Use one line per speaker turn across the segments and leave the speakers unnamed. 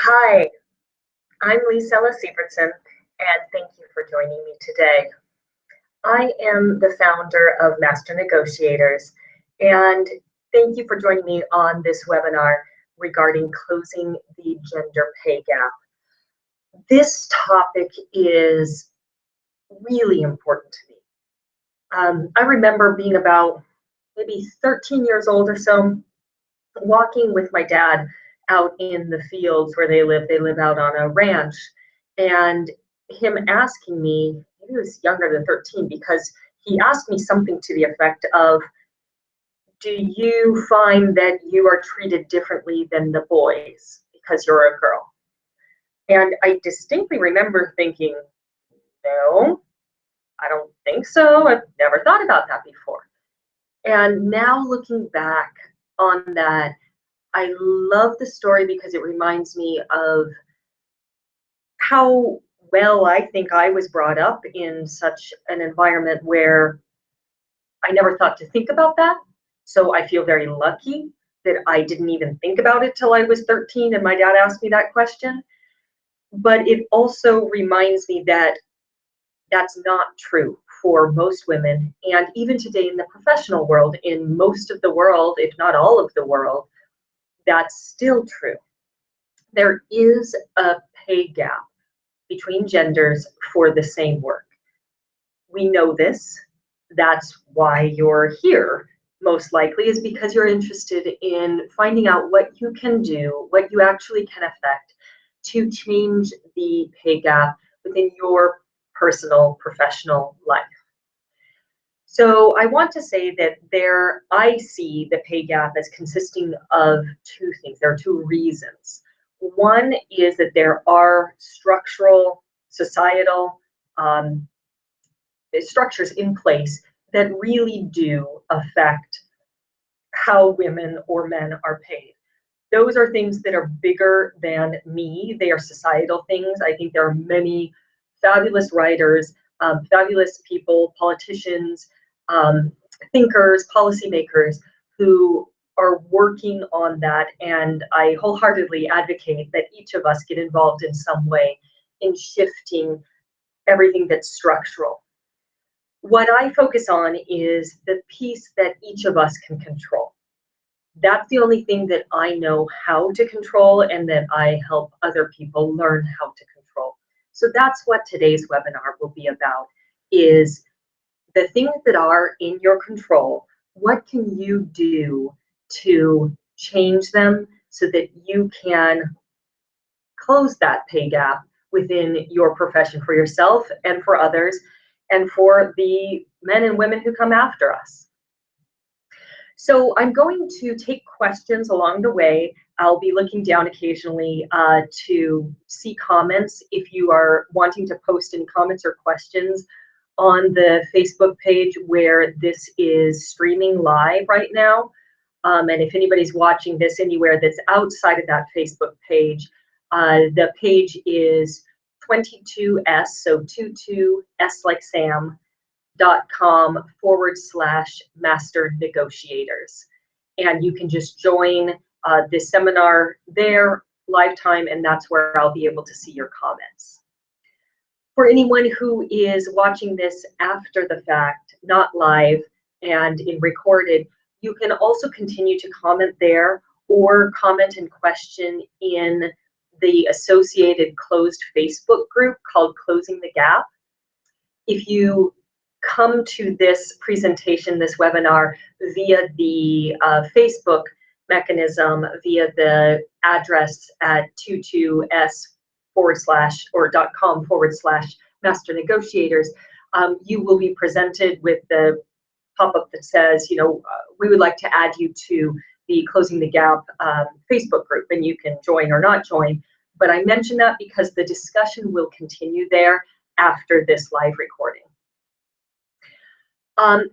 Hi, I'm Lys Ella Severtson, and thank you for joining me today. I am the founder of Master Negotiators, and thank you for joining me on this webinar regarding closing the gender pay gap. This topic is really important to me. I remember being about maybe 13 years old or so, walking with my dad out in the fields where they live. They live out on a ranch, and him asking me, he was younger than 13, because he asked me something to the effect of, do you find that you are treated differently than the boys because you're a girl? And I distinctly remember thinking, no, I don't think so. I've never thought about that before. And now looking back on that, I love the story because it reminds me of how well I think I was brought up in such an environment where I never thought to think about that. So I feel very lucky that I didn't even think about it till I was 13 and my dad asked me that question. But it also reminds me that that's not true for most women. And even today in the professional world, in most of the world, if not all of the world, that's still true. There is a pay gap between genders for the same work. We know this. That's why you're here, most likely, is because you're interested in finding out what you can do, what you actually can affect to change the pay gap within your personal, professional life. So I want to say that I see the pay gap as consisting of two things. There are two reasons. One is that there are structural, societal structures in place that really do affect how women or men are paid. Those are things that are bigger than me. They are societal things. I think there are many fabulous writers, fabulous people, politicians, thinkers, policymakers who are working on that, and I wholeheartedly advocate that each of us get involved in some way in shifting everything that's structural. What I focus on is the piece that each of us can control. That's the only thing that I know how to control and that I help other people learn how to control. So that's what today's webinar will be about, is the things that are in your control. What can you do to change them so that you can close that pay gap within your profession, for yourself and for others, and for the men and women who come after us? So I'm going to take questions along the way. I'll be looking down occasionally to see comments. If you are wanting to post any comments or questions on the Facebook page where this is streaming live right now, and if anybody's watching this anywhere that's outside of that Facebook page, the page is 22S, so 22S like Sam, .com/Master Negotiators. And you can just join this seminar there, lifetime, and that's where I'll be able to see your comments. For anyone who is watching this after the fact, not live and in recorded, you can also continue to comment there or comment and question in the associated closed Facebook group called Closing the Gap. If you come to this presentation, this webinar, via the Facebook mechanism, via the address at 22s/.com/Master Negotiators, you will be presented with the pop-up that says, we would like to add you to the Closing the Gap Facebook group, and you can join or not join. But I mention that because the discussion will continue there after this live recording.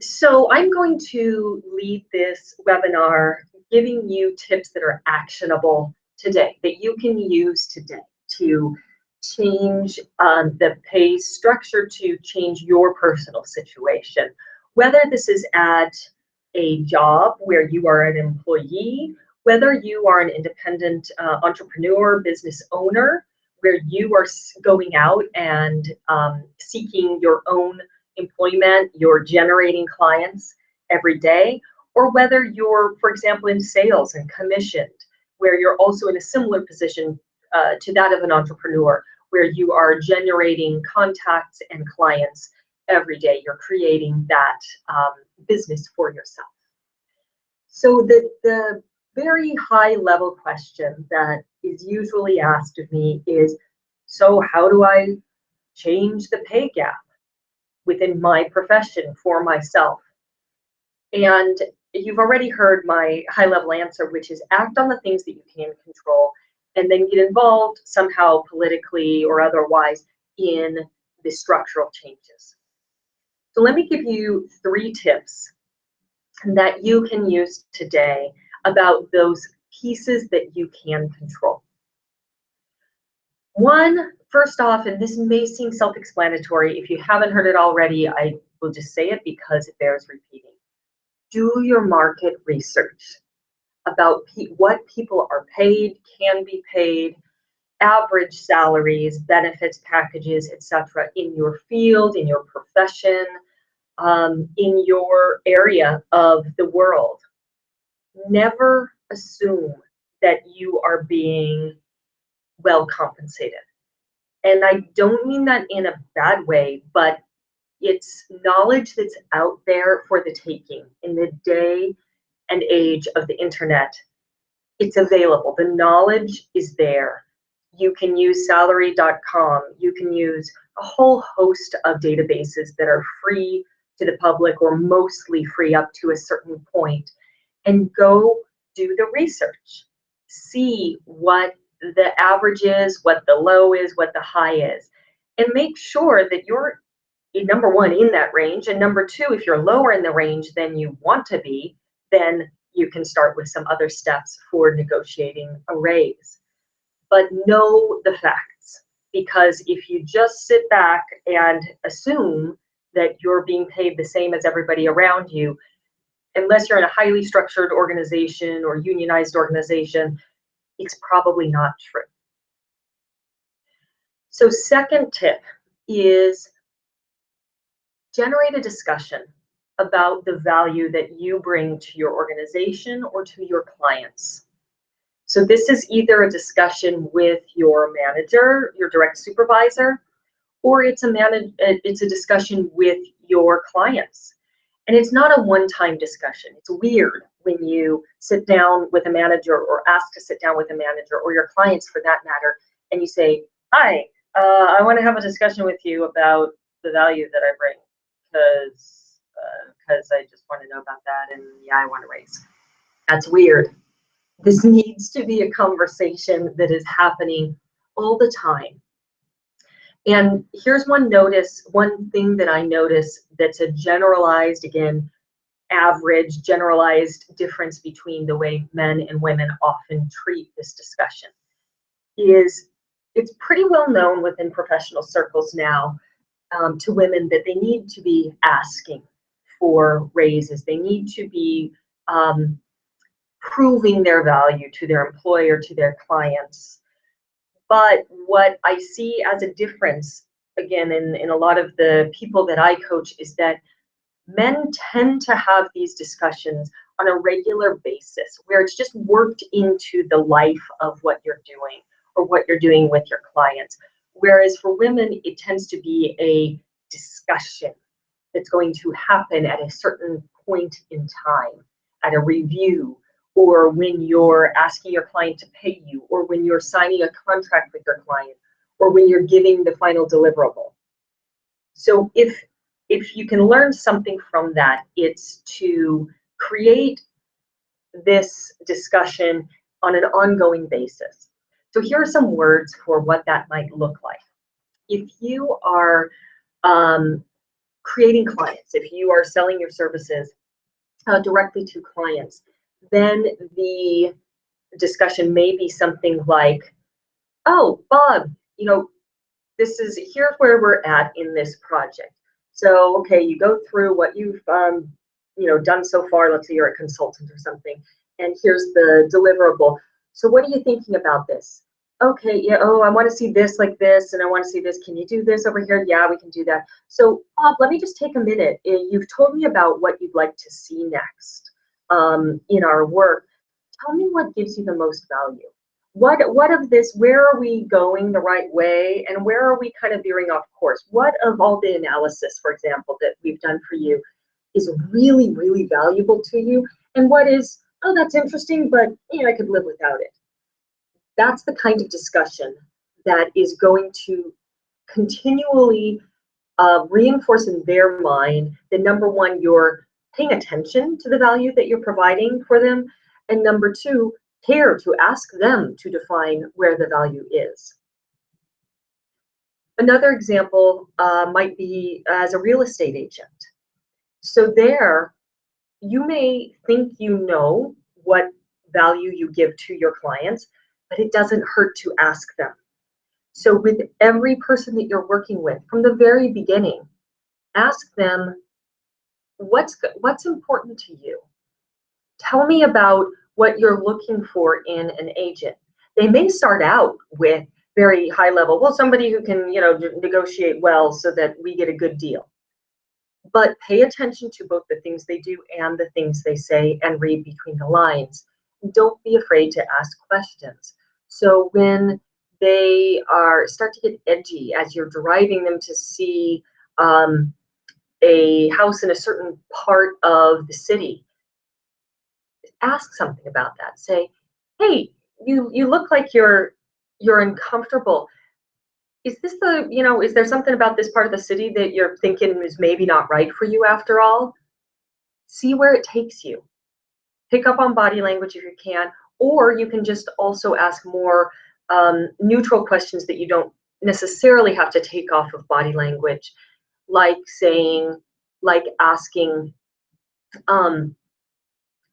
So I'm going to lead this webinar giving you tips that are actionable today, that you can use today to change the pay structure, to change your personal situation. Whether this is at a job where you are an employee, whether you are an independent entrepreneur, business owner, where you are going out and seeking your own employment, you're generating clients every day, or whether you're, for example, in sales and commissioned, where you're also in a similar position to that of an entrepreneur, where you are generating contacts and clients every day. You're creating that business for yourself. So the very high level question that is usually asked of me is, so how do I change the pay gap within my profession for myself? And you've already heard my high level answer, which is act on the things that you can control and then get involved somehow politically or otherwise in the structural changes. So let me give you 3 tips that you can use today about those pieces that you can control. One, first off, and this may seem self-explanatory, if you haven't heard it already, I will just say it because it bears repeating. Do your market research about what people are paid, can be paid, average salaries, benefits packages, etc. in your field, in your profession, in your area of the world. Never assume that you are being well compensated. And I don't mean that in a bad way, but it's knowledge that's out there for the taking. In the day and age of the internet, it's available. The knowledge is there. You can use salary.com. You can use a whole host of databases that are free to the public or mostly free up to a certain point, and go do the research. See what the average is, what the low is, what the high is, and make sure that you're, number one, in that range, and number two, if you're lower in the range than you want to be, then you can start with some other steps for negotiating a raise. But know the facts, because if you just sit back and assume that you're being paid the same as everybody around you, unless you're in a highly structured organization or unionized organization, it's probably not true. So second tip is generate a discussion about the value that you bring to your organization or to your clients. So this is either a discussion with your manager, your direct supervisor, or it's a discussion with your clients. And it's not a one-time discussion. It's weird when you sit down with a manager or ask to sit down with a manager or your clients for that matter, and you say, hi, I want to have a discussion with you about the value that I bring, because I just want to know about that, and yeah, I want to raise. That's weird. This needs to be a conversation that is happening all the time. And here's one thing that I notice that's a generalized, again, average, generalized difference between the way men and women often treat this discussion is it's pretty well known within professional circles now to women that they need to be asking for raises. They need to be proving their value to their employer, to their clients. But what I see as a difference, again, in a lot of the people that I coach, is that men tend to have these discussions on a regular basis where it's just worked into the life of what you're doing or what you're doing with your clients. Whereas for women, it tends to be a discussion that's going to happen at a certain point in time, at a review, or when you're asking your client to pay you, or when you're signing a contract with your client, or when you're giving the final deliverable. So if you can learn something from that, it's to create this discussion on an ongoing basis. So here are some words for what that might look like. If you are creating clients, if you are selling your services directly to clients, then the discussion may be something like, oh, Bob, here's where we're at in this project. So, okay, you go through what you've done so far. Let's say you're a consultant or something, and here's the deliverable. So what are you thinking about this? Okay, yeah, oh, I want to see this like this, and I want to see this. Can you do this over here? Yeah, we can do that. So Bob, let me just take a minute. You've told me about what you'd like to see next in our work. Tell me what gives you the most value. What of this, where are we going the right way, and where are we kind of veering off course? What of all the analysis, for example, that we've done for you is really, really valuable to you? And what is, oh, that's interesting, but I could live without it. That's the kind of discussion that is going to continually reinforce in their mind that, number one, you're paying attention to the value that you're providing for them, and number two, care to ask them to define where the value is. Another example might be as a real estate agent. So there, you may think you know what value you give to your clients, but it doesn't hurt to ask them. So with every person that you're working with, from the very beginning, ask them, what's important to you? Tell me about what you're looking for in an agent. They may start out with very high level, well, somebody who can, negotiate well so that we get a good deal. But pay attention to both the things they do and the things they say, and read between the lines. Don't be afraid to ask questions. So when they start to get edgy as you're driving them to see a house in a certain part of the city, ask something about that. Say, hey, you look like you're uncomfortable. Is this is there something about this part of the city that you're thinking is maybe not right for you after all? See where it takes you. Pick up on body language if you can, or you can just also ask more neutral questions that you don't necessarily have to take off of body language, like asking,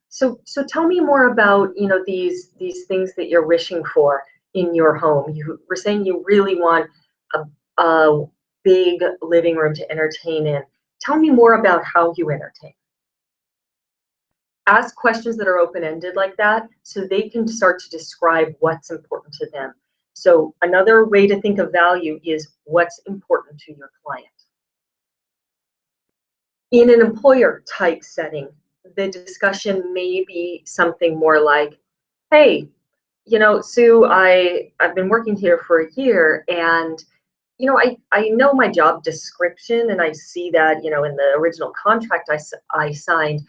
so tell me more about these things that you're wishing for in your home. You were saying you really want a big living room to entertain in. Tell me more about how you entertain. Ask questions that are open-ended like that, so they can start to describe what's important to them. So another way to think of value is what's important to your client. In an employer type setting, the discussion may be something more like, hey, Sue, I've been working here for a year, and I know my job description, and I see that in the original contract I signed,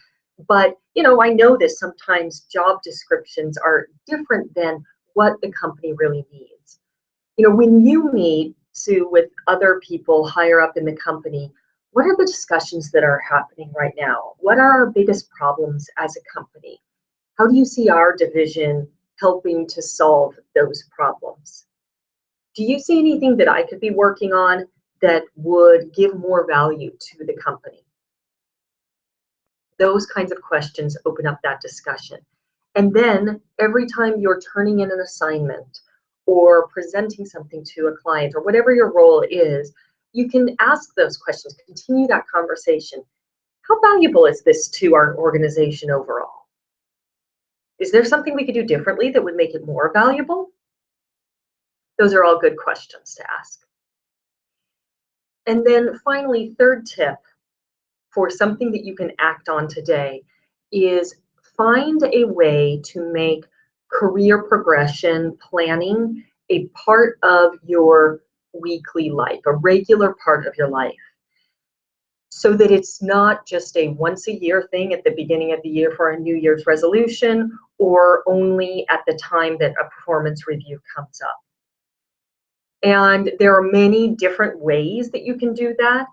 but I know that sometimes job descriptions are different than what the company really needs. When you meet, Sue, with other people higher up in the company, what are the discussions that are happening right now? What are our biggest problems as a company? How do you see our division helping to solve those problems? Do you see anything that I could be working on that would give more value to the company? Those kinds of questions open up that discussion. And then every time you're turning in an assignment or presenting something to a client or whatever your role is, you can ask those questions, continue that conversation. How valuable is this to our organization overall? Is there something we could do differently that would make it more valuable? Those are all good questions to ask. And then finally, third tip for something that you can act on today is find a way to make career progression planning a part of your weekly life, a regular part of your life, so that it's not just a once a year thing at the beginning of the year for a New Year's resolution, or only at the time that a performance review comes up. And there are many different ways that you can do that,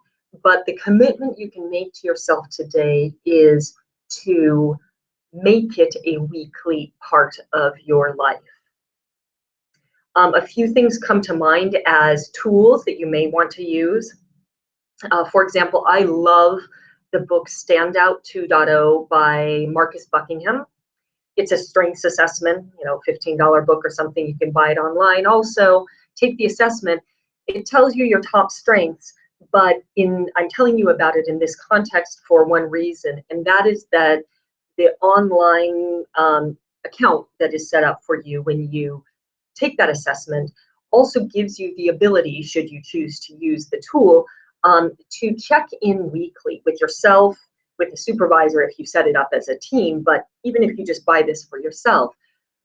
but the commitment you can make to yourself today is to make it a weekly part of your life. A few things come to mind as tools that you may want to use. For example, I love the book Standout 2.0 by Marcus Buckingham. It's a strengths assessment, $15 book or something. You can buy it online. Also, take the assessment. It tells you your top strengths, but I'm telling you about it in this context for one reason, and that is that the online account that is set up for you when you take that assessment also gives you the ability, should you choose to use the tool, to check in weekly with yourself, with the supervisor if you set it up as a team, but even if you just buy this for yourself,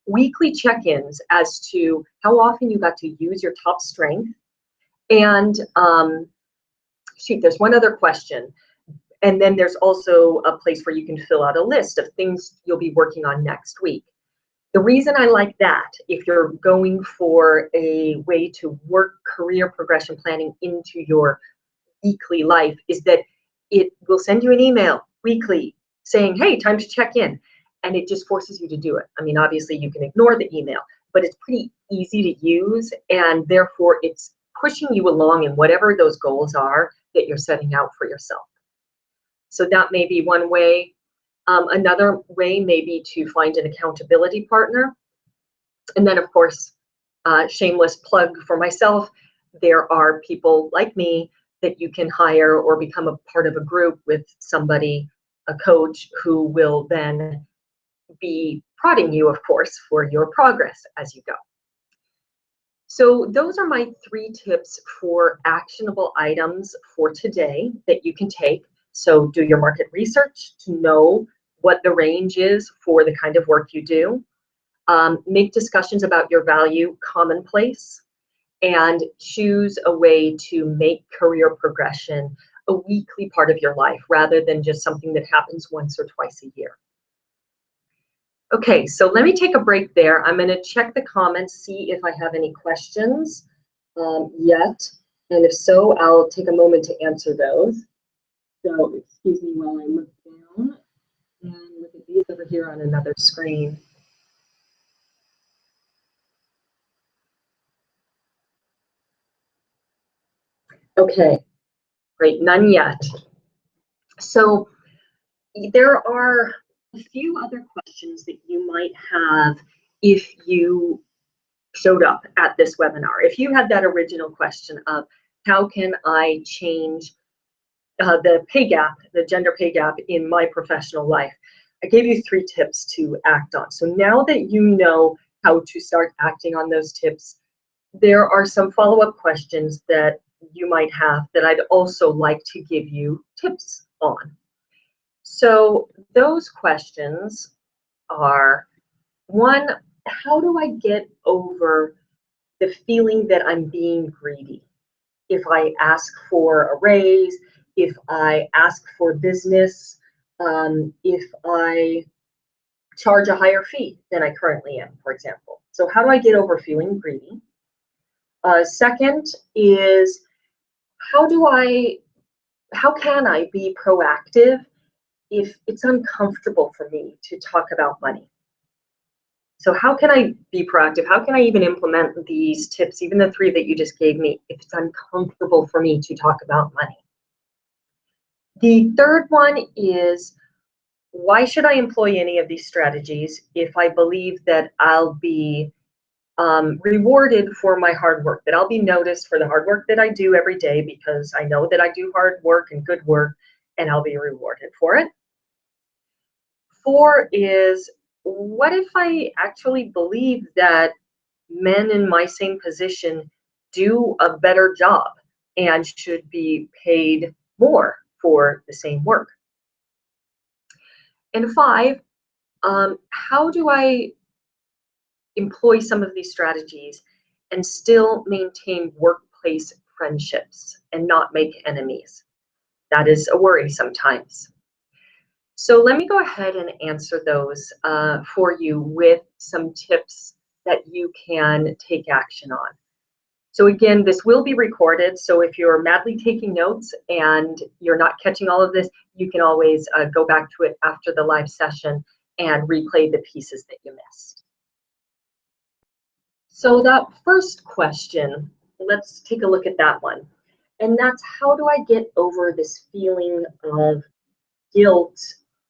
weekly check-ins as to how often you got to use your top strength. And shoot, there's one other question. And then there's also a place where you can fill out a list of things you'll be working on next week. The reason I like that, if you're going for a way to work career progression planning into your weekly life, is that it will send you an email weekly saying, hey, time to check in. And it just forces you to do it. I mean, obviously you can ignore the email, but it's pretty easy to use, and therefore it's pushing you along in whatever those goals are that you're setting out for yourself. So that may be one way. Another way may be to find an accountability partner. And then, of course, shameless plug for myself, there are people like me that you can hire or become a part of a group with somebody, a coach, who will then be prodding you, of course, for your progress as you go. So those are my 3 tips for actionable items for today that you can take. So do your market research to know what the range is for the kind of work you do. Make discussions about your value commonplace, and choose a way to make career progression a weekly part of your life rather than just something that happens once or twice a year. Okay, so let me take a break there. I'm going to check the comments, see if I have any questions yet. And if so, I'll take a moment to answer those. So excuse me while I look down and look at these over here on another screen. Okay, great, none yet. So there are a few other questions that you might have if you showed up at this webinar. If you had that original question of how can I change the pay gap, the gender pay gap in my professional life, I gave you 3 tips to act on. So now that you know how to start acting on those tips, there are some follow-up questions that you might have that I'd also like to give you tips on. So those questions are, 1, how do I get over the feeling that I'm being greedy? If I ask for a raise, if I ask for business, if I charge a higher fee than I currently am, for example. So how do I get over feeling greedy? Second is, how can I be proactive if it's uncomfortable for me to talk about money? So how can I be proactive? How can I even implement these tips, even the 3 that you just gave me, if it's uncomfortable for me to talk about money? The third one is, why should I employ any of these strategies if I believe that I'll be rewarded for my hard work, that I'll be noticed for the hard work that I do every day because I know that I do hard work and good work, and I'll be rewarded for it? 4 is, what if I actually believe that men in my same position do a better job and should be paid more for the same work? And 5, how do I employ some of these strategies and still maintain workplace friendships and not make enemies? That is a worry sometimes. So let me go ahead and answer those for you with some tips that you can take action on. So again, this will be recorded, so if you're madly taking notes and you're not catching all of this, you can always go back to it after the live session and replay the pieces that you missed. So that first question, let's take a look at that one. And that's, how do I get over this feeling of guilt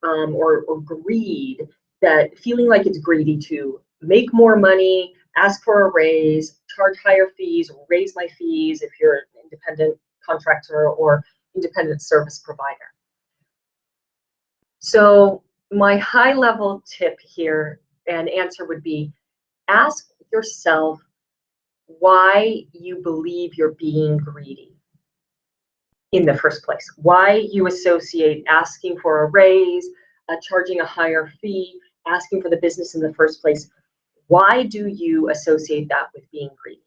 or greed, that feeling like it's greedy to make more money, ask for a raise, charge higher fees, raise my fees if you're an independent contractor or independent service provider. So my high level tip here and answer would be, ask yourself why you believe you're being greedy in the first place. Why you associate asking for a raise, charging a higher fee, asking for the business in the first place. Why do you associate that with being greedy?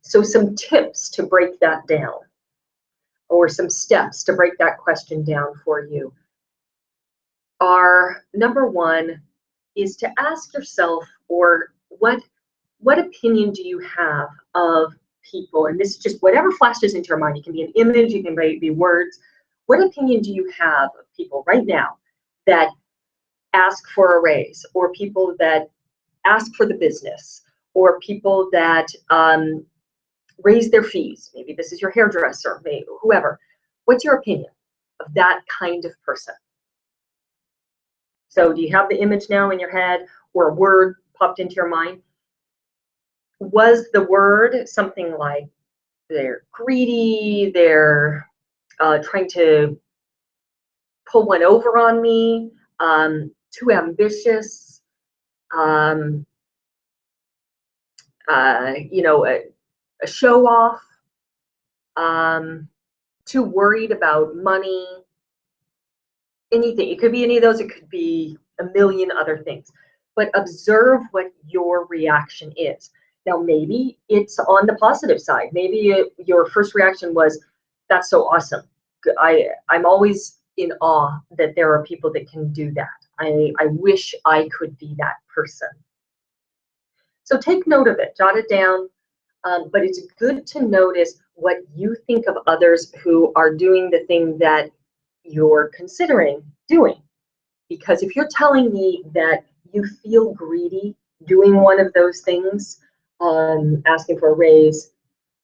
So some tips to break that down, or some steps to break that question down for you, are number one is to ask yourself, or what opinion do you have of people? And this is just whatever flashes into your mind. It can be an image, it can be words. What opinion do you have of people right now that ask for a raise, or people that ask for the business, or people that raise their fees? Maybe this is your hairdresser, maybe whoever. What's your opinion of that kind of person? So do you have the image now in your head, or a word popped into your mind? Was the word something like they're greedy, they're trying to pull one over on me, too ambitious, you know, a show off, too worried about money, anything. It could be any of those, it could be a million other things. But observe what your reaction is. Now, maybe it's on the positive side. Maybe your first reaction was, that's so awesome. I'm always in awe that there are people that can do that. I wish I could be that person. So take note of it, jot it down. But it's good to notice what you think of others who are doing the thing that you're considering doing. Because if you're telling me that you feel greedy doing one of those things, asking for a raise,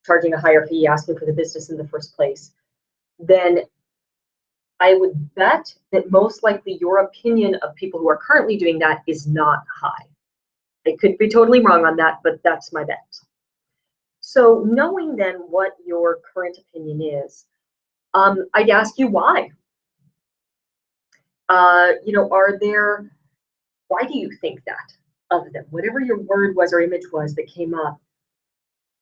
charging a higher fee, asking for the business in the first place, then I would bet that most likely your opinion of people who are currently doing that is not high. I could be totally wrong on that, but that's my bet. So knowing then what your current opinion is, I'd ask you why. You know, why do you think that of them? Whatever your word was or image was that came up,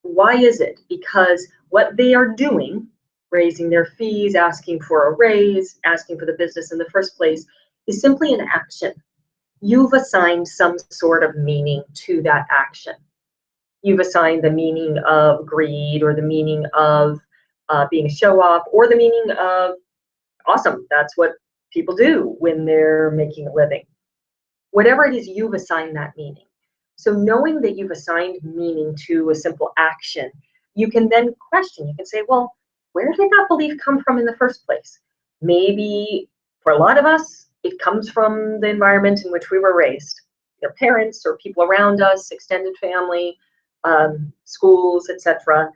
why is it? Because what they are doing, raising their fees, asking for a raise, asking for the business in the first place, is simply an action. You've assigned some sort of meaning to that action. You've assigned the meaning of greed, or the meaning of being a show-off, or the meaning of awesome, that's what people do when they're making a living. Whatever it is, you've assigned that meaning. So knowing that you've assigned meaning to a simple action, you can then question, you can say, well, where did that belief come from in the first place? Maybe for a lot of us, it comes from the environment in which we were raised. Their parents or people around us, extended family, schools, etc.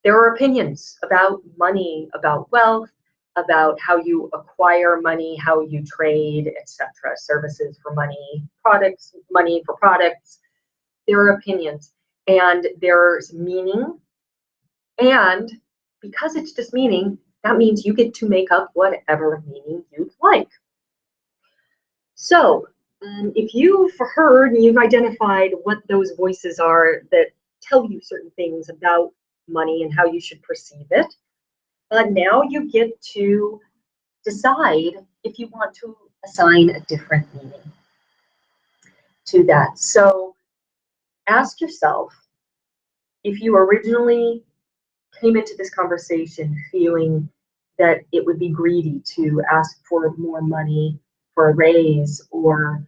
There are opinions about money, about wealth, about how you acquire money, how you trade, etc. Services for money, products, money for products. There are opinions, and there's meaning. And because it's just meaning, that means you get to make up whatever meaning you'd like. So if you've heard and you've identified what those voices are that tell you certain things about money and how you should perceive it, now you get to decide if you want to assign a different meaning to that. So ask yourself, if you originally came into this conversation feeling that it would be greedy to ask for more money, for a raise, or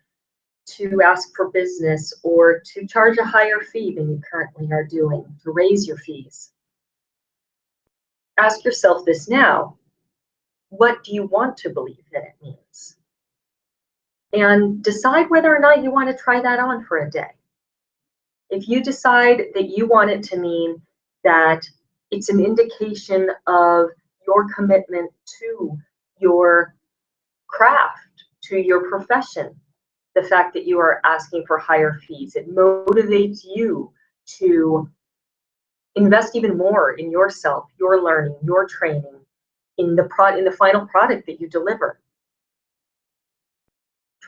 to ask for business, or to charge a higher fee than you currently are doing, to raise your fees. Ask yourself this now: what do you want to believe that it means? And decide whether or not you want to try that on for a day. If you decide that you want it to mean that it's an indication of your commitment to your craft, to your profession, the fact that you are asking for higher fees, it motivates you to invest even more in yourself, your learning, your training, in the final product that you deliver.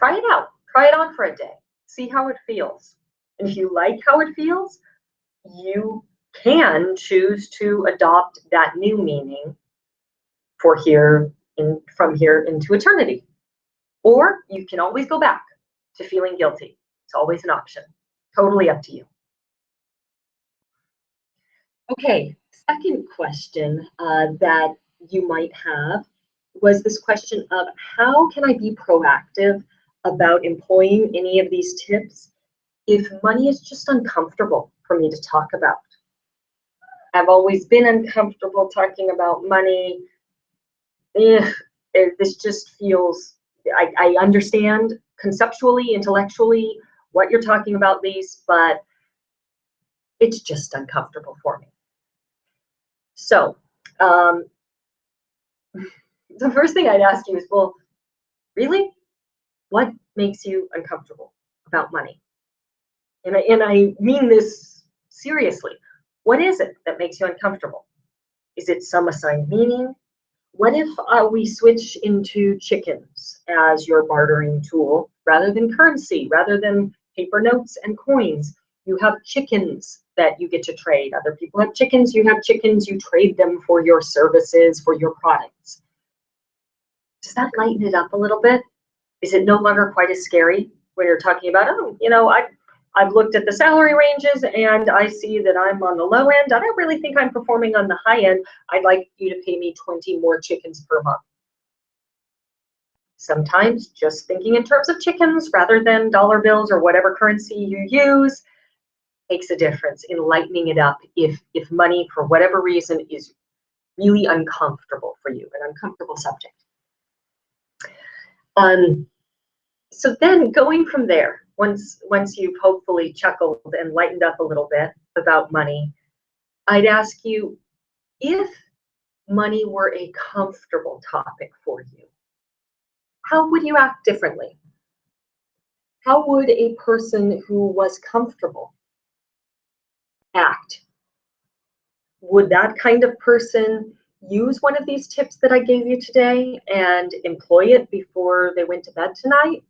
try it out. Try it on for a day. See how it feels. And if you like how it feels, you can choose to adopt that new meaning for from here into eternity. Or you can always go back to feeling guilty. It's always an option. Totally up to you. Okay, second question that you might have was this question of how can I be proactive about employing any of these tips if money is just uncomfortable for me to talk about? I've always been uncomfortable talking about money. This just feels, I understand conceptually, intellectually what you're talking about, Lys, but it's just uncomfortable for me. So the first thing I'd ask you is, well, really? What makes you uncomfortable about money? And I mean this seriously. What is it that makes you uncomfortable? Is it some assigned meaning? What if we switch into chickens as your bartering tool rather than currency, rather than paper notes and coins? You have chickens that you get to trade. Other people have chickens, you have chickens, you trade them for your services, for your products. Does that lighten it up a little bit? Is it no longer quite as scary when you're talking about, oh, you know, I've looked at the salary ranges and I see that I'm on the low end. I don't really think I'm performing on the high end. I'd like you to pay me 20 more chickens per month. Sometimes just thinking in terms of chickens rather than dollar bills or whatever currency you use makes a difference in lightening it up if money, for whatever reason, is really uncomfortable for you, an uncomfortable subject. So then going from there, once you've hopefully chuckled and lightened up a little bit about money, I'd ask you, if money were a comfortable topic for you, how would you act differently? How would a person who was comfortable act? Would that kind of person use one of these tips that I gave you today and employ it before they went to bed tonight?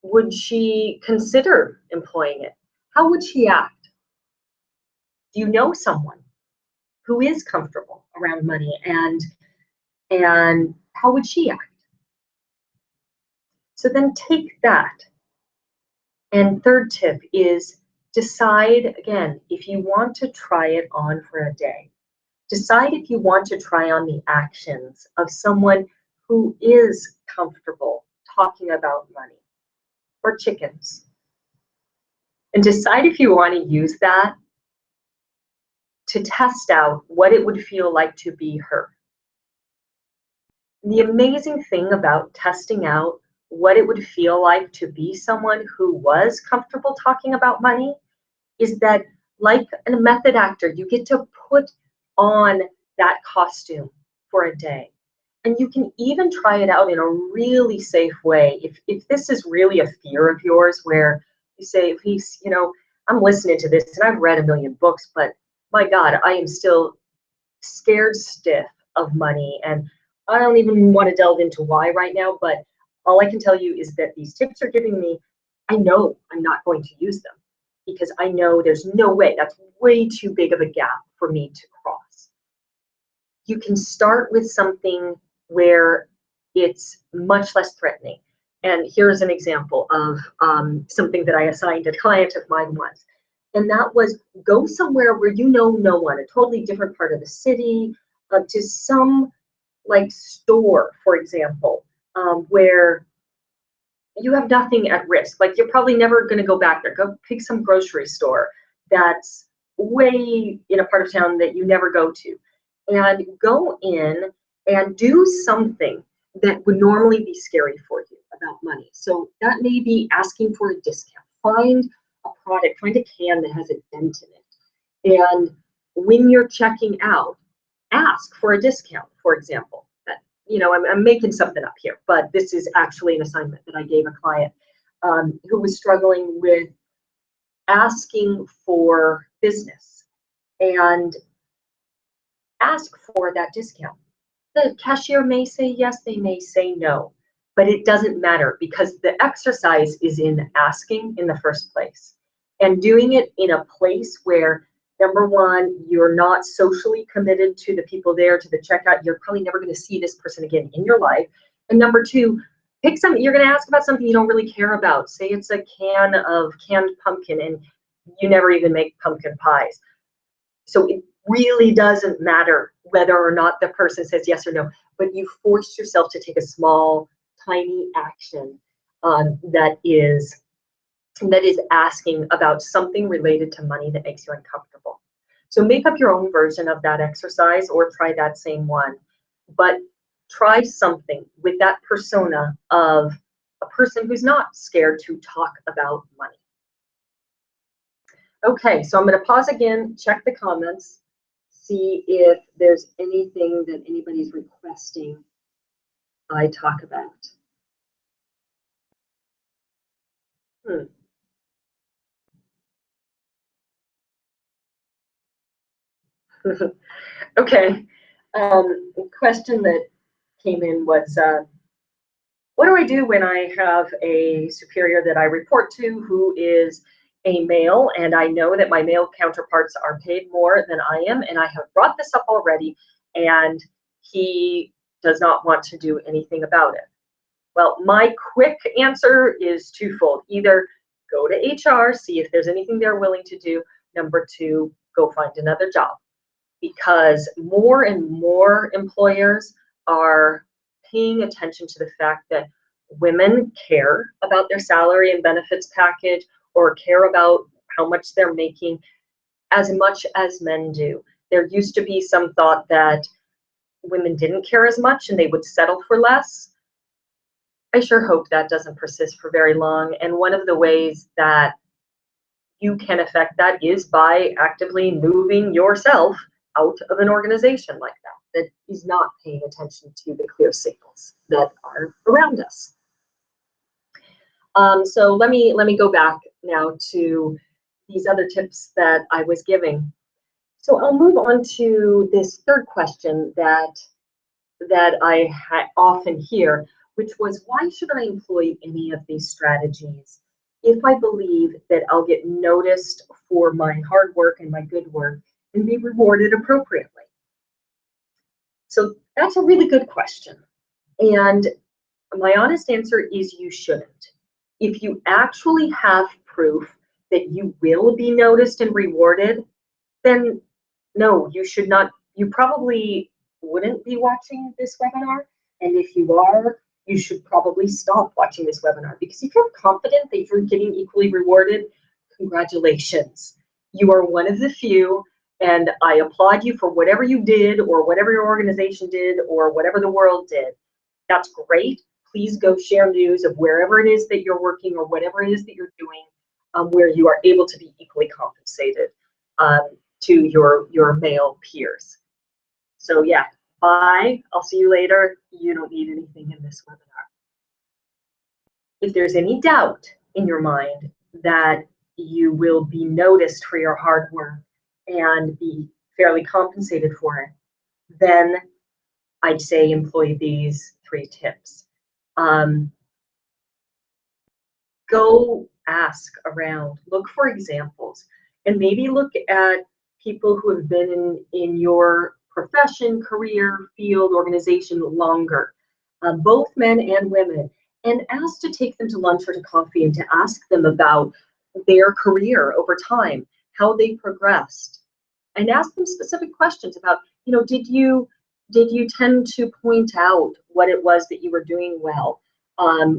Would she consider employing it? How would she act? Do you know someone who is comfortable around money, and how would she act? So then take that. And third tip is decide, again, if you want to try it on for a day. Decide if you want to try on the actions of someone who is comfortable talking about money or chickens. And decide if you want to use that to test out what it would feel like to be her. The amazing thing about testing out what it would feel like to be someone who was comfortable talking about money is that, like a method actor, you get to put on that costume for a day. And you can even try it out in a really safe way. If this is really a fear of yours, where you say, please, you know, I'm listening to this and I've read a million books, but my God, I am still scared stiff of money. And I don't even want to delve into why right now, but all I can tell you is that these tips are giving me, I know I'm not going to use them because I know there's no way, that's way too big of a gap for me to cross. You can start with something where it's much less threatening. And here's an example of something that I assigned a client of mine once. And that was, go somewhere where you know no one, a totally different part of the city, to some like store, for example, where you have nothing at risk. Like, you're probably never going to go back there. Go pick some grocery store that's way in a part of town that you never go to, and go in and do something that would normally be scary for you about money. So that may be asking for a discount. Find a product, find a can that has a dent in it, and when you're checking out, ask for a discount, for example. You know, I'm making something up here, but this is actually an assignment that I gave a client who was struggling with asking for business and ask for that discount. The cashier may say yes, they may say no, But it doesn't matter because the exercise is in asking in the first place and doing it in a place where, number one, you're not socially committed to the people there, to the checkout. You're probably never going to see this person again in your life. And number two, pick something. You're going to ask about something you don't really care about. Say it's a can of canned pumpkin and you never even make pumpkin pies. So it really doesn't matter whether or not the person says yes or no, but you forced yourself to take a small, tiny action that is asking about something related to money that makes you uncomfortable. So make up your own version of that exercise or try that same one, but try something with that persona of a person who's not scared to talk about money. Okay, so I'm going to pause again, check the comments, see if there's anything that anybody's requesting I talk about. Okay, the question that came in was, what do I do when I have a superior that I report to who is a male, and I know that my male counterparts are paid more than I am, and I have brought this up already, and he does not want to do anything about it? Well, my quick answer is twofold. Either go to HR, see if there's anything they're willing to do. Number two, go find another job. Because more and more employers are paying attention to the fact that women care about their salary and benefits package or care about how much they're making as much as men do. There used to be some thought that women didn't care as much and they would settle for less. I sure hope that doesn't persist for very long. And one of the ways that you can affect that is by actively moving yourself out of an organization like that is not paying attention to the clear signals that are around us. So let me go back now to these other tips that I was giving. So I'll move on to this third question that I often hear, which was, why should I employ any of these strategies if I believe that I'll get noticed for my hard work and my good work and be rewarded appropriately? So that's a really good question. And my honest answer is you shouldn't. If you actually have proof that you will be noticed and rewarded, then no, you should not. You probably wouldn't be watching this webinar. And if you are, you should probably stop watching this webinar, because if you're confident that you're getting equally rewarded, congratulations. You are one of the few, and I applaud you for whatever you did or whatever your organization did or whatever the world did. That's great. Please go share news of wherever it is that you're working or whatever it is that you're doing, where you are able to be equally compensated to your male peers. So yeah, bye. I'll see you later. You don't need anything in this webinar. If there's any doubt in your mind that you will be noticed for your hard work and be fairly compensated for it, then I'd say employ these 3 tips. Go ask around, look for examples, and maybe look at people who have been in your profession, career, field, organization longer, both men and women, and ask to take them to lunch or to coffee and to ask them about their career over time, how they progressed, and ask them specific questions about, did you tend to point out what it was that you were doing well?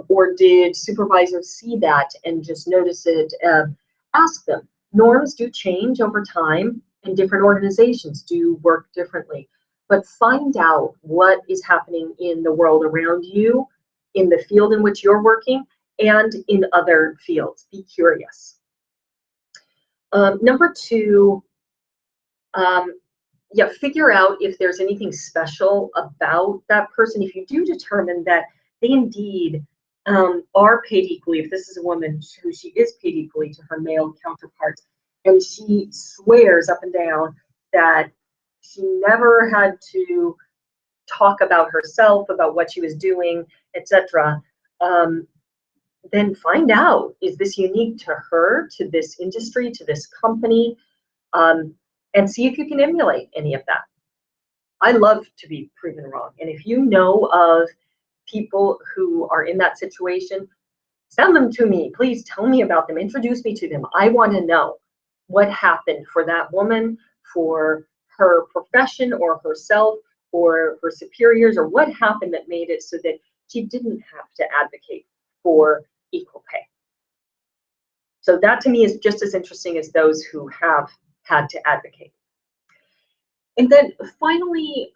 Or did supervisors see that and just notice it? Ask them. Norms do change over time, and different organizations do work differently. But find out what is happening in the world around you, in the field in which you're working, and in other fields. Be curious. Number 2, figure out if there's anything special about that person. If you do determine that they indeed are paid equally, if this is a woman who she is paid equally to her male counterparts, and she swears up and down that she never had to talk about herself, about what she was doing, etc., then find out, is this unique to her, to this industry, to this company, and see if you can emulate any of that. I love to be proven wrong. And if you know of people who are in that situation, send them to me. Please tell me about them. Introduce me to them. I want to know what happened for that woman, for her profession or herself or her superiors, or what happened that made it so that she didn't have to advocate for equal pay. So that to me is just as interesting as those who have had to advocate. And then finally,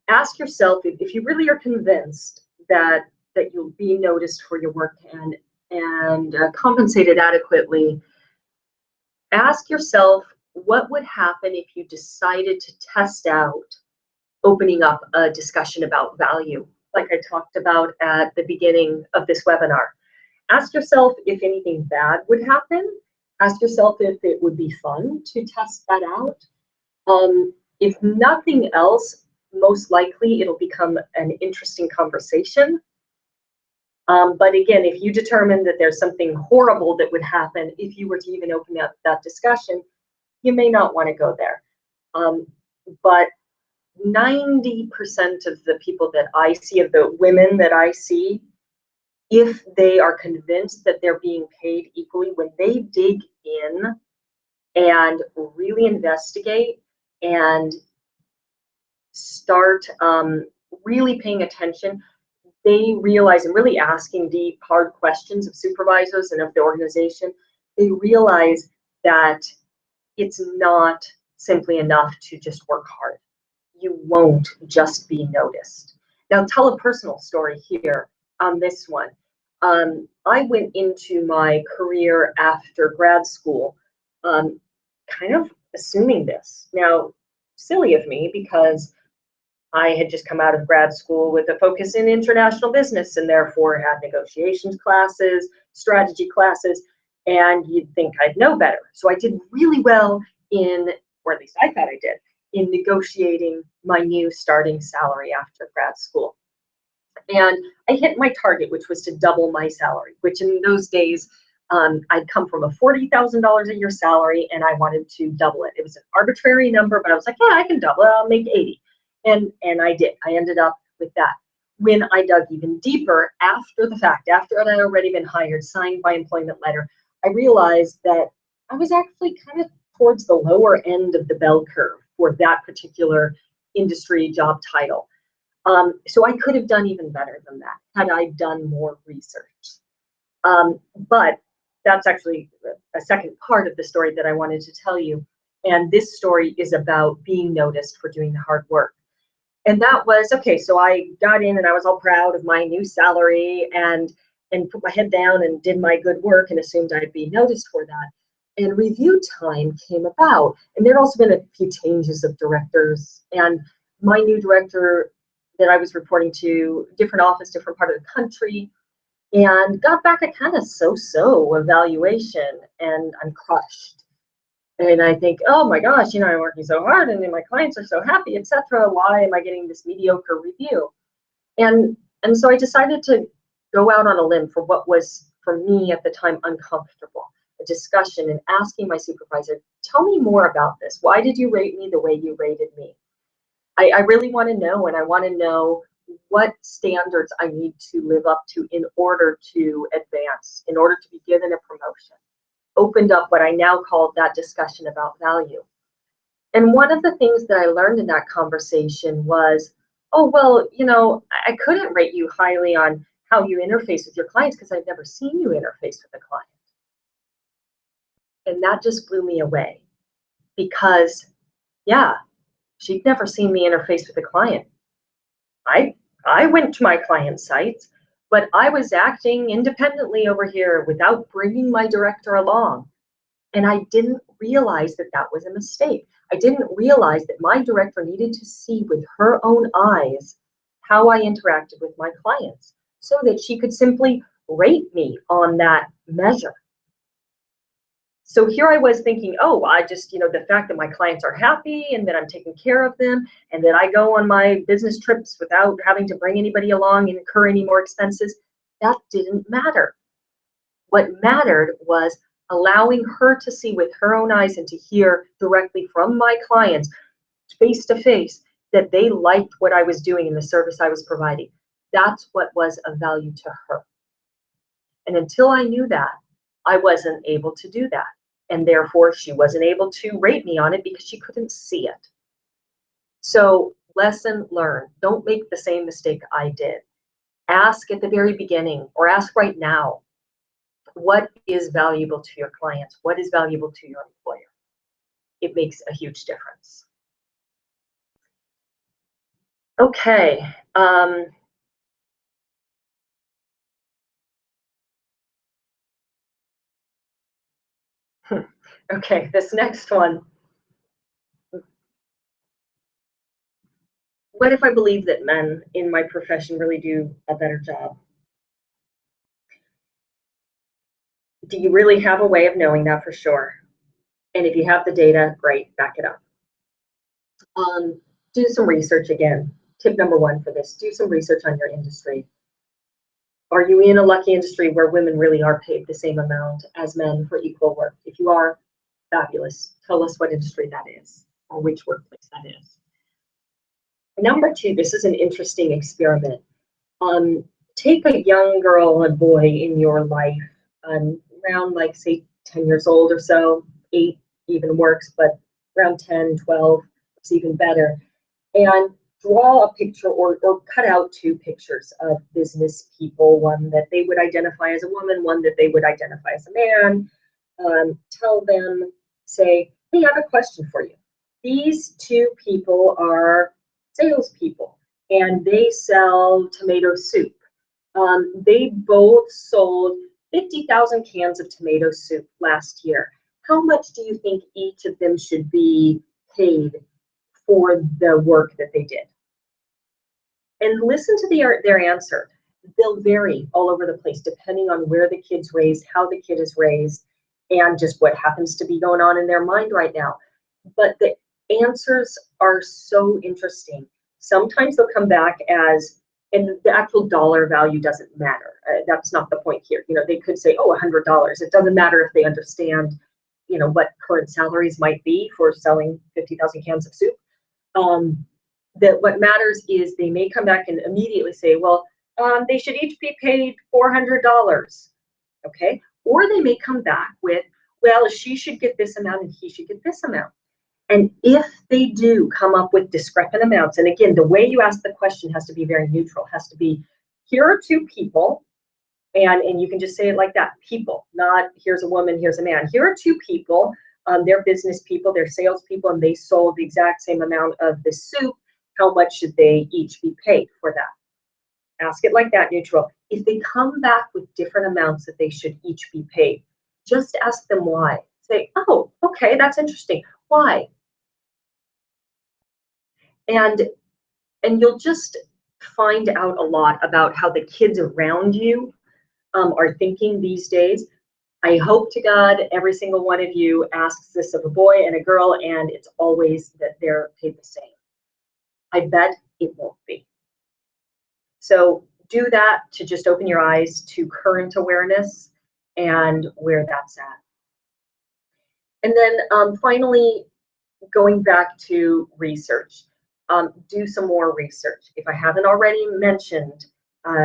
ask yourself if you really are convinced that you'll be noticed for your work and compensated adequately. Ask yourself, what would happen if you decided to test out opening up a discussion about value, like I talked about at the beginning of this webinar? Ask yourself if anything bad would happen. Ask yourself if it would be fun to test that out. If nothing else, most likely it'll become an interesting conversation. But again, if you determine that there's something horrible that would happen if you were to even open up that discussion, you may not want to go there. But 90% of the people that I see, of the women that I see, if they are convinced that they're being paid equally, when they dig in and really investigate and start really paying attention, they realize, and really asking deep, hard questions of supervisors and of the organization, they realize that it's not simply enough to just work hard. You won't just be noticed. Now, tell a personal story here on this one. I went into my career after grad school kind of assuming this. Now, silly of me, because I had just come out of grad school with a focus in international business and therefore had negotiations classes, strategy classes, and you'd think I'd know better. So I did really well in, or at least I thought I did, in negotiating my new starting salary after grad school. And I hit my target, which was to double my salary, which in those days, I'd come from a $40,000 a year salary and I wanted to double it. It was an arbitrary number, but I was like, yeah, I can double it, I'll make 80. And I did. I ended up with that. When I dug even deeper after the fact, after I'd already been hired, signed my employment letter, I realized that I was actually kind of towards the lower end of the bell curve for that particular industry job title. So I could have done even better than that had I done more research. But that's actually a second part of the story that I wanted to tell you. And this story is about being noticed for doing the hard work. And that was, okay, so I got in and I was all proud of my new salary and put my head down and did my good work and assumed I'd be noticed for that. And review time came about. And there'd also been a few changes of directors. And my new director that I was reporting to, different office, different part of the country, and got back a kind of so-so evaluation, and I'm crushed. And I think, oh my gosh, I'm working so hard and my clients are so happy, etc. Why am I getting this mediocre review? And so I decided to go out on a limb for what was, for me at the time, uncomfortable, a discussion, and asking my supervisor, tell me more about this. Why did you rate me the way you rated me? I really want to know, and I want to know what standards I need to live up to in order to advance, in order to be given a promotion. Opened up what I now call that discussion about value. And one of the things that I learned in that conversation was, oh, well, I couldn't rate you highly on how you interface with your clients because I've never seen you interface with a client. And that just blew me away because, yeah, she'd never seen me interface with a client. I went to my client sites, but I was acting independently over here without bringing my director along. And I didn't realize that that was a mistake. I didn't realize that my director needed to see with her own eyes how I interacted with my clients so that she could simply rate me on that measure. So here I was thinking, oh, I just, the fact that my clients are happy and that I'm taking care of them and that I go on my business trips without having to bring anybody along and incur any more expenses, that didn't matter. What mattered was allowing her to see with her own eyes and to hear directly from my clients, face to face, that they liked what I was doing and the service I was providing. That's what was of value to her. And until I knew that, I wasn't able to do that. And therefore, she wasn't able to rate me on it because she couldn't see it. So, lesson learned. Don't make the same mistake I did. Ask at the very beginning, or ask right now, what is valuable to your clients? What is valuable to your employer? It makes a huge difference. Okay. Okay, this next one. What if I believe that men in my profession really do a better job? Do you really have a way of knowing that for sure? And if you have the data, great, back it up. Do some research again. Tip number one for this, do some research on your industry. Are you in a lucky industry where women really are paid the same amount as men for equal work? If you are, fabulous. Tell us what industry that is or which workplace that is. Number two, this is an interesting experiment. Take a young girl or boy in your life, around like say 10 years old or so, 8 even works, but around 10, 12 is even better. And draw a picture or cut out 2 pictures of business people, one that they would identify as a woman, one that they would identify as a man. Tell them, say, hey, I have a question for you. These 2 people are salespeople and they sell tomato soup. They both sold 50,000 cans of tomato soup last year. How much do you think each of them should be paid for the work that they did? And listen to their answer. They'll vary all over the place depending on where the kid's raised, how the kid is raised, and just what happens to be going on in their mind right now. But the answers are so interesting. Sometimes they'll come back as, and the actual dollar value doesn't matter. That's not the point here. They could say, oh, $100. It doesn't matter if they understand, what current salaries might be for selling 50,000 cans of soup. That what matters is they may come back and immediately say, well, they should each be paid $400, okay? Or they may come back with, well, she should get this amount and he should get this amount. And if they do come up with discrepant amounts, and again, the way you ask the question has to be very neutral, has to be, here are 2 people, and you can just say it like that, people, not here's a woman, here's a man. Here are 2 people, they're business people, they're salespeople, and they sold the exact same amount of the soup. How much should they each be paid for that? Ask it like that, neutral. If they come back with different amounts that they should each be paid, just ask them why. Say, oh, okay, that's interesting. Why? And you'll just find out a lot about how the kids around you are thinking these days. I hope to God every single one of you asks this of a boy and a girl, and it's always that they're paid the same. I bet it won't be. So do that to just open your eyes to current awareness and where that's at. And then finally, going back to research, do some more research. If I haven't already mentioned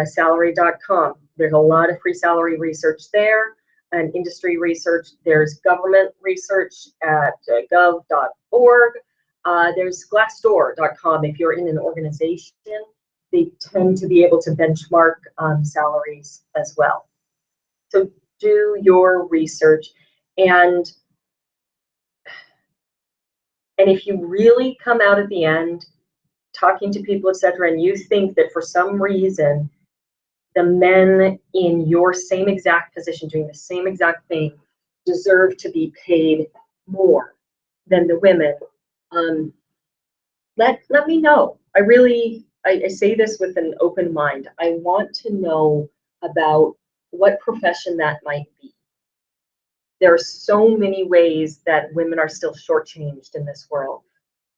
salary.com, there's a lot of free salary research there, and industry research. There's government research at gov.org. There's glassdoor.com. If you're in an organization, they tend to be able to benchmark salaries as well. So do your research, and if you really come out at the end talking to people, etc., and you think that for some reason the men in your same exact position doing the same exact thing deserve to be paid more than the women, let me know. I say this with an open mind. I want to know about what profession that might be. There are so many ways that women are still shortchanged in this world.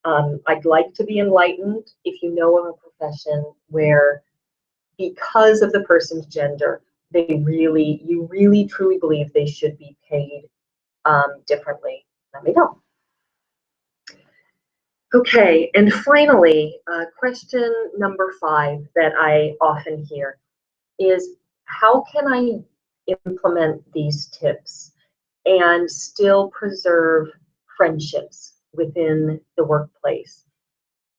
I'd like to be enlightened if you know of a profession where, because of the person's gender, you really truly believe they should be paid differently. Let me know. Okay, and finally, question number 5 that I often hear is, how can I implement these tips and still preserve friendships within the workplace?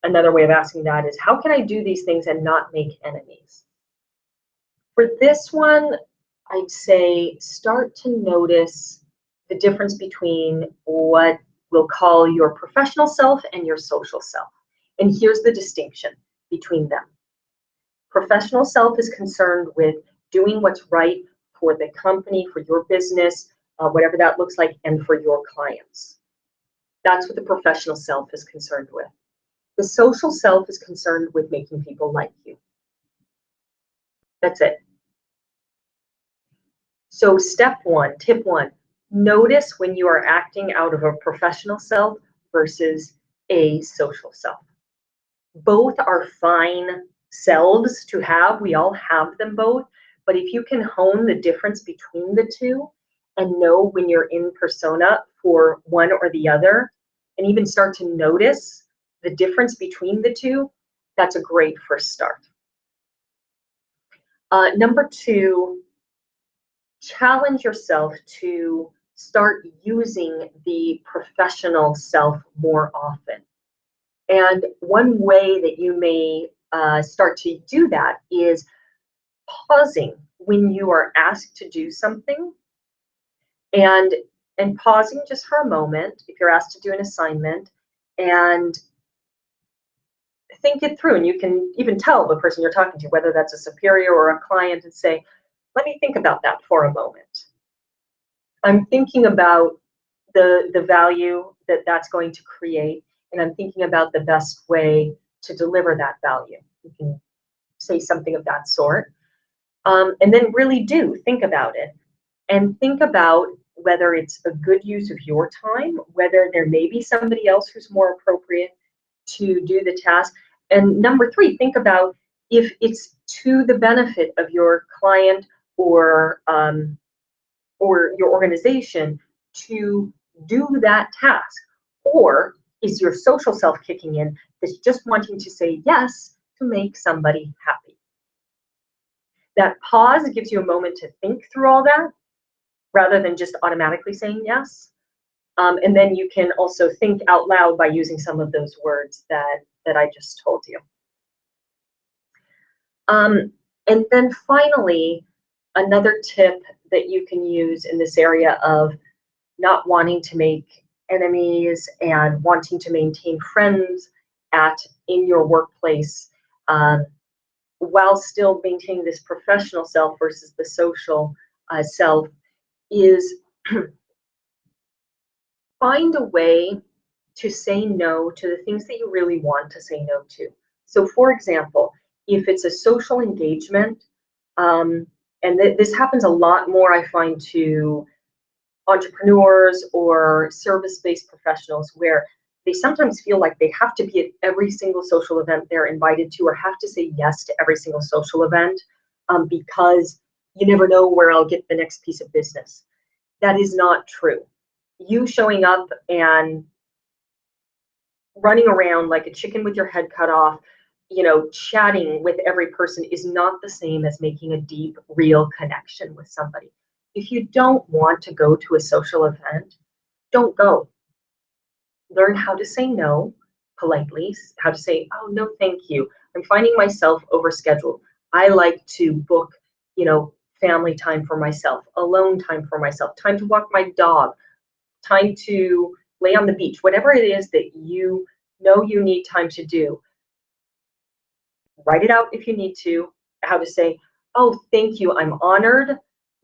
Another way of asking that is, how can I do these things and not make enemies? For this one, I'd say start to notice the difference between what we'll call your professional self and your social self. And here's the distinction between them. Professional self is concerned with doing what's right for the company, for your business, whatever that looks like, and for your clients. That's what the professional self is concerned with. The social self is concerned with making people like you. That's it. So step 1, tip 1, notice when you are acting out of a professional self versus a social self. Both are fine selves to have. We all have them both. But if you can hone the difference between the two and know when you're in persona for one or the other, and even start to notice the difference between the two, that's a great first start. Number 2, challenge yourself to start using the professional self more often. And one way that you may start to do that is pausing when you are asked to do something, and pausing just for a moment if you're asked to do an assignment, and think it through. And you can even tell the person you're talking to, whether that's a superior or a client, and say, let me think about that for a moment. I'm thinking about the value that that's going to create, and I'm thinking about the best way to deliver that value. You can say something of that sort. And then really do think about it, and think about whether it's a good use of your time, whether there may be somebody else who's more appropriate to do the task. And number 3, think about if it's to the benefit of your client or your organization to do that task, or is your social self kicking in that's just wanting to say yes to make somebody happy. That pause gives you a moment to think through all that rather than just automatically saying yes. And then you can also think out loud by using some of those words that I just told you. And then finally, another tip that you can use in this area of not wanting to make enemies and wanting to maintain friends in your workplace, while still maintaining this professional self versus the social self, is find a way to say no to the things that you really want to say no to. So for example, if it's a social engagement, and this happens a lot more, I find, to entrepreneurs or service-based professionals, where they sometimes feel like they have to be at every single social event they're invited to, or have to say yes to every single social event, because you never know where I'll get the next piece of business. That is not true. You showing up and running around like a chicken with your head cut off, chatting with every person is not the same as making a deep, real connection with somebody. If you don't want to go to a social event, don't go. Learn how to say no politely, how to say, oh, no, thank you. I'm finding myself overscheduled. I like to book, family time for myself, alone time for myself, time to walk my dog, time to lay on the beach, whatever it is that you know you need time to do. Write it out if you need to, how to say, oh, thank you, I'm honored,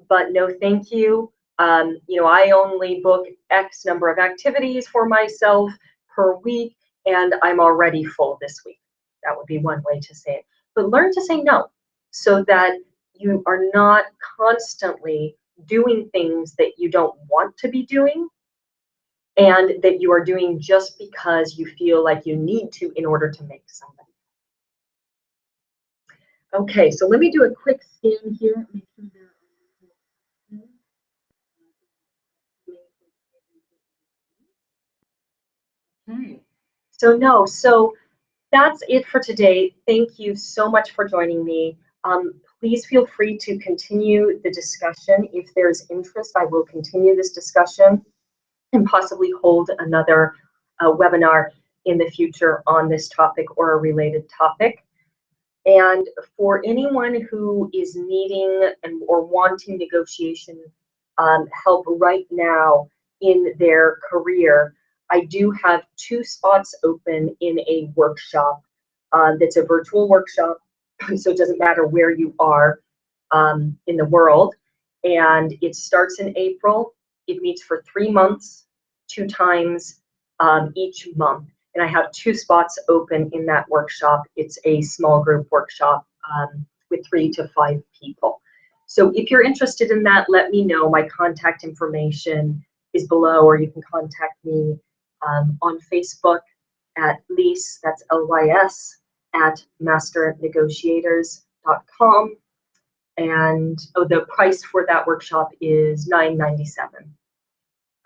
but no thank you. I only book X number of activities for myself per week, and I'm already full this week. That would be one way to say it. But learn to say no, so that you are not constantly doing things that you don't want to be doing and that you are doing just because you feel like you need to in order to make somebody. Okay, so let me do a quick scan here. Okay. So that's it for today. Thank you so much for joining me. Please feel free to continue the discussion. If there's interest, I will continue this discussion and possibly hold another webinar in the future on this topic or a related topic. And for anyone who is needing or wanting negotiation help right now in their career, I do have 2 spots open in a workshop that's a virtual workshop, so it doesn't matter where you are in the world. And it starts in April. It meets for 3 months, 2 times each month. And I have 2 spots open in that workshop. It's a small group workshop with 3 to 5 people. So if you're interested in that, let me know. My contact information is below, or you can contact me on Facebook at Lys, that's Lys, at masternegotiators.com. And the price for that workshop is $9.97.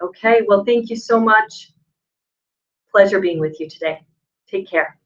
Okay, well, thank you so much. Pleasure being with you today. Take care.